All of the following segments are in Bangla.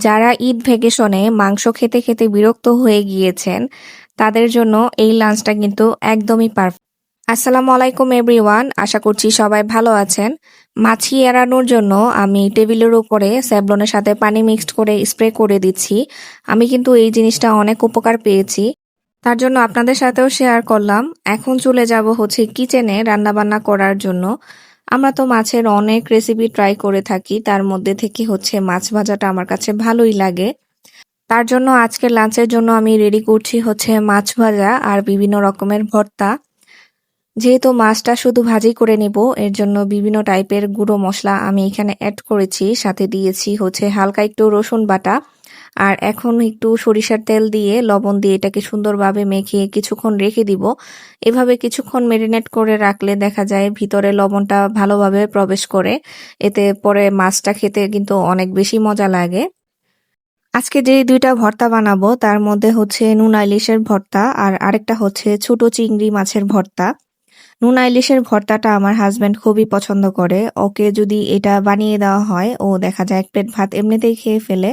যারা ঈদ ভ্যাকেশনে মাংস খেতে খেতে বিরক্ত হয়ে গিয়েছেন, তাদের জন্য এই লাঞ্চটা কিন্তু একদমই পারফেক্ট। আসসালামু আলাইকুম এভরিওয়ান, আশা করছি সবাই ভালো আছেন। মাছি এড়ানোর জন্য আমি টেবিলের উপরে স্যাভলনের সাথে পানি মিক্সড করে স্প্রে করে দিচ্ছি। আমি কিন্তু এই জিনিসটা অনেক উপকার পেয়েছি, তার জন্য আপনাদের সাথেও শেয়ার করলাম। এখন চলে যাব হচ্ছে কিচেনে রান্নাবান্না করার জন্য। আমরা তো মাছের অনেক রেসিপি ট্রাই করে থাকি, তার মধ্যে থেকে হচ্ছে মাছ ভাজাটা আমার কাছে ভালোই লাগে। তার জন্য আজকের লাঞ্চের জন্য আমি রেডি করছি হচ্ছে মাছ ভাজা আর বিভিন্ন রকমের ভর্তা। যেহেতু মাছটা শুধু ভাজি করে নিব, এর জন্য বিভিন্ন টাইপের গুঁড়ো মশলা আমি এখানে অ্যাড করেছি, সাথে দিয়েছি হচ্ছে হালকা একটু রসুন বাটা। আর এখন একটু সরিষার তেল দিয়ে লবণ দিয়ে এটাকে সুন্দরভাবে মেখে কিছুক্ষণ রেখে দিব। এভাবে কিছুক্ষণ মেরিনেট করে রাখলে দেখা যায় ভিতরে লবণটা ভালোভাবে প্রবেশ করে, এতে পরে মাছটা খেতে কিন্তু অনেক বেশি মজা লাগে। আজকে যে দুইটা ভর্তা বানাবো তার মধ্যে হচ্ছে নুনা ইলিশের ভর্তা আর আরেকটা হচ্ছে ছোট চিংড়ি মাছের ভর্তা। নুনা ইলিশের ভর্তাটা আমার হাজবেন্ড খুবই পছন্দ করে, ওকে যদি এটা বানিয়ে দেওয়া হয় ও দেখা যায় এক প্লেট ভাত এমনিতেই খেয়ে ফেলে।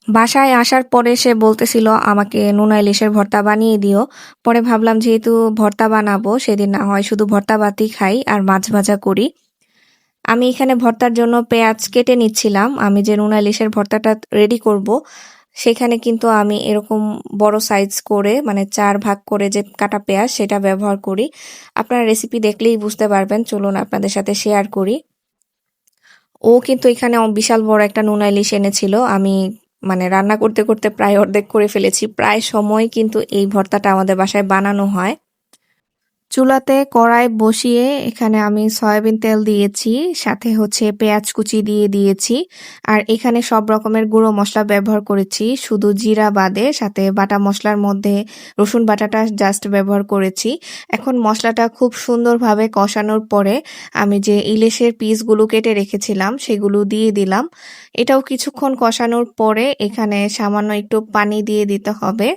বাসায় আসার পরে সে বলতেছিল আমাকে নুনা ইলিশের ভর্তা বানিয়ে দিও। পরে ভাবলাম যেহেতু ভর্তা বানাবো সেদিন না হয় শুধু ভর্তা ভাতই খাই আর মাছ ভাজা করি। আমি এখানে ভর্তার জন্য পেঁয়াজ কেটে নিচ্ছিলাম। আমি যে নুনা ইলিশের ভর্তাটা রেডি করব, সেখানে কিন্তু আমি এরকম বড় সাইজ করে মানে 4 ভাগ করে যে কাটা পেঁয়াজ সেটা ব্যবহার করি। আপনারা রেসিপি দেখলেই বুঝতে পারবেন, চলুন আপনাদের সাথে শেয়ার করি। ও কিন্তু এখানে বিশাল বড় একটা নুনা ইলিশ এনেছিল। আমি মানে রান্না করতে করতে প্রায় অর্ধেক করে ফেলেছি। প্রায় সময় কিন্তু এই ভর্তাটা আমাদের বাসায় বানানো হয়। চুলাতে কড়াই বসিয়ে এখানে আমি সয়াবিন তেল দিয়েছি, সাথে হচ্ছে পেঁয়াজ কুচি দিয়ে দিয়েছি। আর এখানে সব রকমের গুঁড়ো মশলা ব্যবহার করেছি, শুধু জিরা বাদে। সাথে বাটা মশলার মধ্যে রসুন বাটাটা জাস্ট ব্যবহার করেছি। এখন মশলাটা খুব সুন্দরভাবে কষানোর পরে আমি যে ইলিশের পিসগুলো কেটে রেখেছিলাম সেগুলো দিয়ে দিলাম। এটাও কিছুক্ষণ কষানোর পরে এখানে সামান্য একটু পানি দিয়ে দিতে হবে।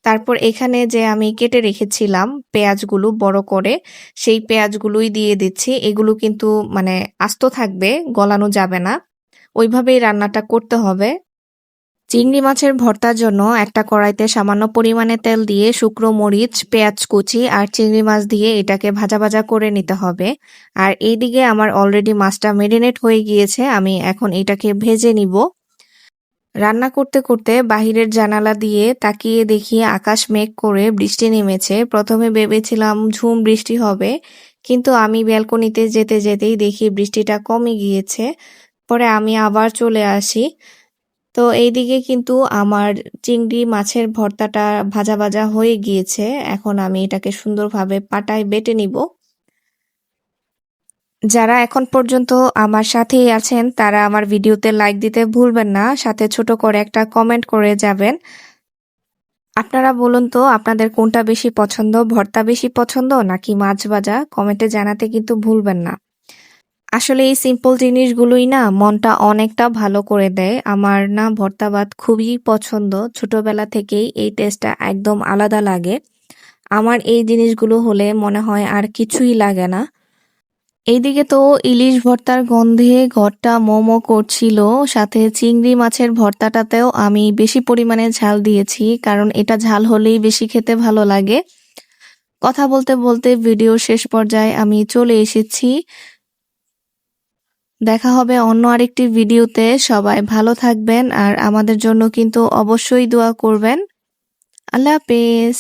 তারপর এখানে যে আমি কেটে রেখেছিলাম পেঁয়াজগুলো বড় করে, সেই পেঁয়াজগুলোই দিয়ে দিচ্ছি। এগুলো কিন্তু মানে আস্ত থাকবে, গলানো যাবে না, ওইভাবেই রান্নাটা করতে হবে। চিংড়ি মাছের ভর্তার জন্য একটা কড়াইতে সামান্য পরিমাণে তেল দিয়ে শুকনো মরিচ, পেঁয়াজ কুচি আর চিংড়ি মাছ দিয়ে এটাকে ভাজা ভাজা করে নিতে হবে। আর এইদিকে আমার অলরেডি মাছটা মেরিনেট হয়ে গিয়েছে, আমি এখন এটাকে ভেজে নিব। রান্না করতে করতে বাহিরের জানালা দিয়ে তাকিয়ে দেখি আকাশ মেঘ করে বৃষ্টি নেমেছে। প্রথমে ভেবেছিলাম ঝুম বৃষ্টি হবে, কিন্তু আমি ব্যালকনিতে যেতে যেতেই দেখি বৃষ্টিটা কমে গিয়েছে। পরে আমি আবার চলে আসি। তো এইদিকে কিন্তু আমার চিংড়ি মাছের ভর্তাটা ভাজা ভাজা হয়ে গিয়েছে। এখন আমি এটাকে সুন্দরভাবে পাটায় বেটে নিব। যারা এখন পর্যন্ত আমার সাথেই আছেন তারা আমার ভিডিওতে লাইক দিতে ভুলবেন না, সাথে ছোট করে একটা কমেন্ট করে যাবেন। আপনারা বলুন তো আপনাদের কোনটা বেশি পছন্দ, ভর্তা বেশি পছন্দ নাকি মাছ ভাজা? কমেন্টে জানাতে কিন্তু ভুলবেন না। আসলে এই সিম্পল জিনিসগুলোই না মনটা অনেকটা ভালো করে দেয়। আমার না ভর্তা ভাত খুবই পছন্দ, ছোটবেলা থেকেই এই টেস্টটা একদম আলাদা লাগে। আমার এই জিনিসগুলো হলে মনে হয় আর কিছুই লাগে না। এইদিকে তো ইলিশ ভর্তার গন্ধে ঘরটা মোমো করছিল, সাথে চিংড়ি মাছের ভর্তাটাতেও আমি বেশি পরিমাণে ঝাল দিয়েছি, কারণ এটা ঝাল হলেই বেশি খেতে ভালো লাগে। কথা বলতে বলতে ভিডিওর শেষ পর্যায়ে আমি চলে এসেছি। দেখা হবে অন্য আরেকটি ভিডিওতে। সবাই ভালো থাকবেন আর আমাদের জন্য কিন্তু অবশ্যই দোয়া করবেন। আল্লাহ হাফেজ।